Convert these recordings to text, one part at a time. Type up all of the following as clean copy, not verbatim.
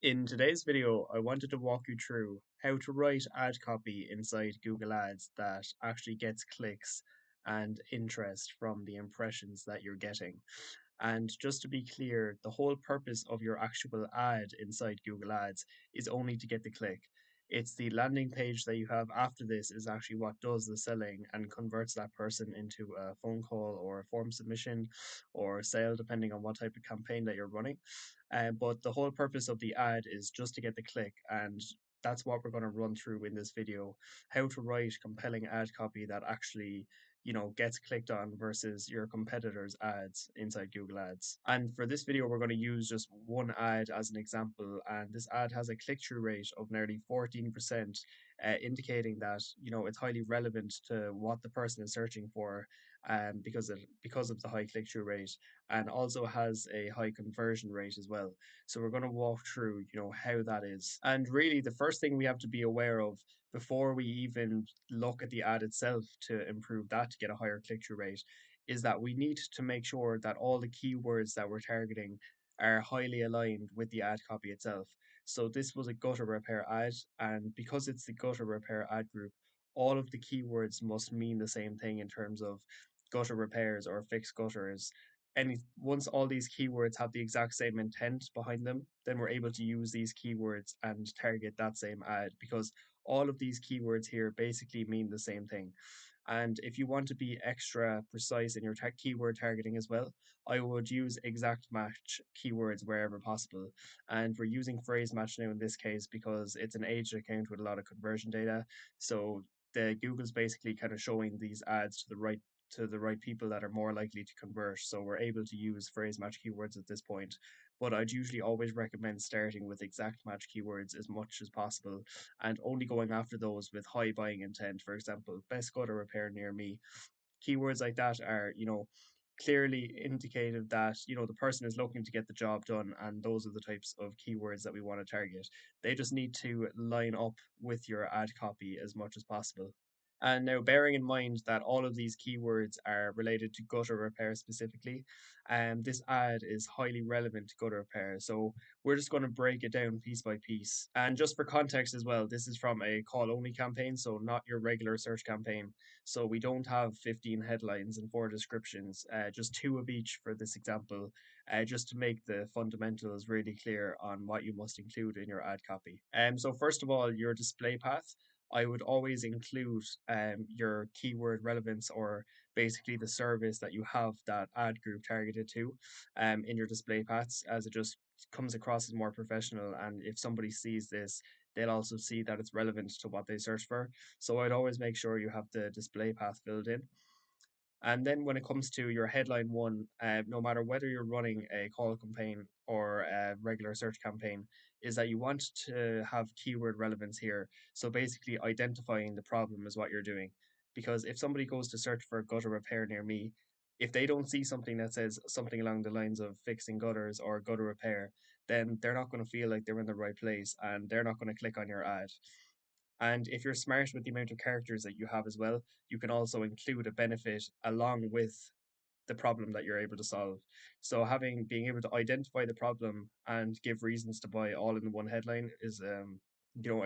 In today's video, I wanted to walk you through how to write ad copy inside Google Ads that actually gets clicks and interest from the impressions that you're getting. And just to be clear, the whole purpose of your actual ad inside Google Ads is only to get the click. It's the landing page that you have after this is actually what does the selling and converts that person into a phone call or a form submission or a sale, depending on what type of campaign that you're running. But the whole purpose of the ad is just to get the click, and that's what we're going to run through in this video: how to write compelling ad copy that actually gets clicked on versus your competitors ads inside Google Ads. And for this video we're going to use just one ad as an example, and this ad has a click-through rate of nearly 14%, indicating that it's highly relevant to what the person is searching for, because of the high click-through rate, and also has a high conversion rate as well. So we're going to walk through, how that is. And really, the first thing we have to be aware of before we even look at the ad itself to improve that to get a higher click-through rate is that we need to make sure that all the keywords that we're targeting are highly aligned with the ad copy itself. So this was a gutter repair ad, and because it's the gutter repair ad group, all of the keywords must mean the same thing in terms of gutter repairs or fixed gutters. And once all these keywords have the exact same intent behind them, then we're able to use these keywords and target that same ad, because all of these keywords here basically mean the same thing. And if you want to be extra precise in your keyword targeting as well, I would use exact match keywords wherever possible. And we're using phrase match now in this case because it's an aged account with a lot of conversion data. So the Google's basically kind of showing these ads to the right people that are more likely to convert. So we're able to use phrase match keywords at this point. But I'd usually always recommend starting with exact match keywords as much as possible and only going after those with high buying intent. For example, best gutter repair near me. Keywords like that are, clearly indicative that the person is looking to get the job done, and those are the types of keywords that we want to target. They just need to line up with your ad copy as much as possible. And now, bearing in mind that all of these keywords are related to gutter repair specifically, this ad is highly relevant to gutter repair. So we're just going to break it down piece by piece. And just for context as well, this is from a call only campaign, so not your regular search campaign. So we don't have 15 headlines and 4 descriptions, just 2 of each for this example, just to make the fundamentals really clear on what you must include in your ad copy. So first of all, your display path. I would always include your keyword relevance, or basically the service that you have that ad group targeted to, in your display paths, as it just comes across as more professional. And if somebody sees this, they'll also see that it's relevant to what they search for. So I'd always make sure you have the display path filled in. And then when it comes to your headline one, no matter whether you're running a call campaign or a regular search campaign, is that you want to have keyword relevance here. So basically, identifying the problem is what you're doing. Because if somebody goes to search for gutter repair near me, if they don't see something that says something along the lines of fixing gutters or gutter repair, then they're not going to feel like they're in the right place, and they're not going to click on your ad. And if you're smart with the amount of characters that you have as well, you can also include a benefit along with the problem that you're able to solve. So being able to identify the problem and give reasons to buy all in one headline is a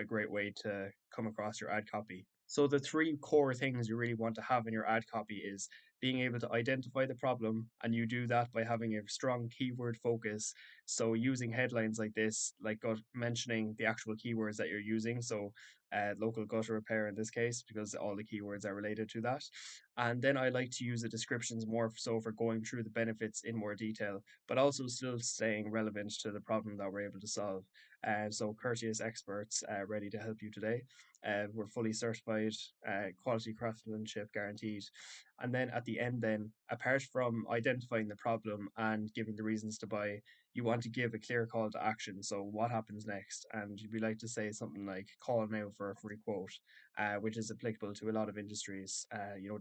great way to come across your ad copy. So the 3 core things you really want to have in your ad copy is being able to identify the problem, and you do that by having a strong keyword focus. So using headlines like this, like mentioning the actual keywords that you're using. So local gutter repair in this case, because all the keywords are related to that. And then I like to use the descriptions more so for going through the benefits in more detail, but also still staying relevant to the problem that we're able to solve. So courteous experts, ready to help you today. We're fully certified, quality craftsmanship guaranteed. And then at the end, then, apart from identifying the problem and giving the reasons to buy, you want to give a clear call to action. So what happens next? And we like to say something like call now for a free quote, which is applicable to a lot of industries,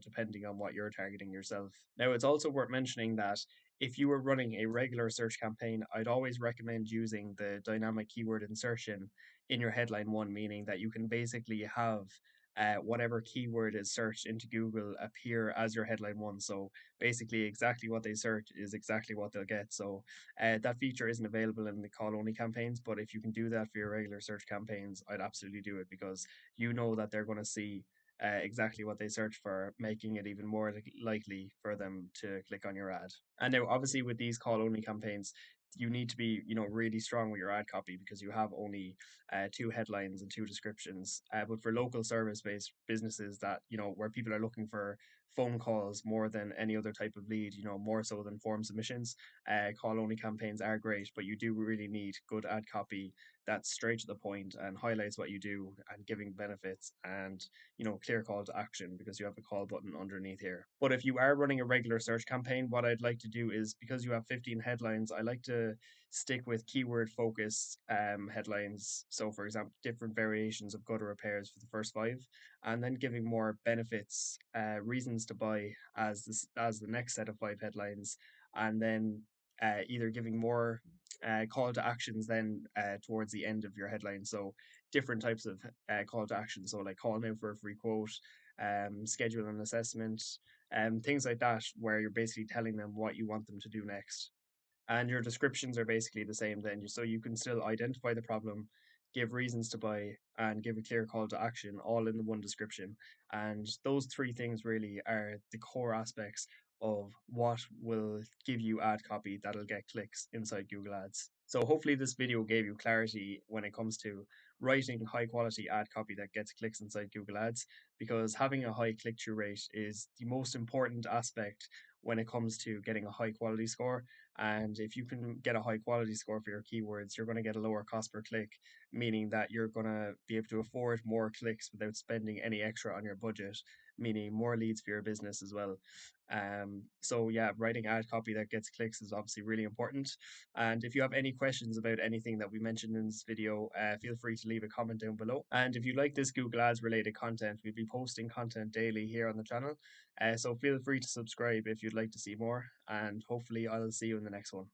depending on what you're targeting yourself. Now, it's also worth mentioning that if you were running a regular search campaign, I'd always recommend using the dynamic keyword insertion in your headline one, meaning that you can basically have whatever keyword is searched into Google appear as your headline one. So basically, exactly what they search is exactly what they'll get. So that feature isn't available in the call only campaigns, but if you can do that for your regular search campaigns, I'd absolutely do it because you know that they're going to see exactly what they search for, making it even more likely for them to click on your ad. And now, obviously, with these call only campaigns, you need to be, really strong with your ad copy because you have only two headlines and two descriptions. But for local service-based businesses that, where people are looking for phone calls more than any other type of lead, more so than form submissions, call only campaigns are great, but you do really need good ad copy that's straight to the point and highlights what you do and giving benefits and clear call to action because you have a call button underneath here. But if you are running a regular search campaign, what I'd like to do is, because you have 15 headlines, I like to stick with keyword focused headlines. So for example, different variations of gutter repairs for the first five, and then giving more benefits, reasons to buy as the next set of five headlines, and then either giving more call to actions then towards the end of your headline. So different types of call to action. So like call now for a free quote, schedule an assessment, things like that, where you're basically telling them what you want them to do next. And your descriptions are basically the same then. So you can still identify the problem, give reasons to buy, and give a clear call to action all in the one description. And those three things really are the core aspects of what will give you ad copy that'll get clicks inside Google Ads. So hopefully this video gave you clarity when it comes to writing high quality ad copy that gets clicks inside Google Ads, because having a high click through rate is the most important aspect when it comes to getting a high quality score. And if you can get a high quality score for your keywords, you're going to get a lower cost per click, meaning that you're going to be able to afford more clicks without spending any extra on your budget, meaning more leads for your business as well. So yeah, writing ad copy that gets clicks is obviously really important. And if you have any questions about anything that we mentioned in this video, feel free to leave a comment down below. And if you like this Google Ads related content, we'll be posting content daily here on the channel. So feel free to subscribe if you'd like to see more, and hopefully I'll see you in the next one.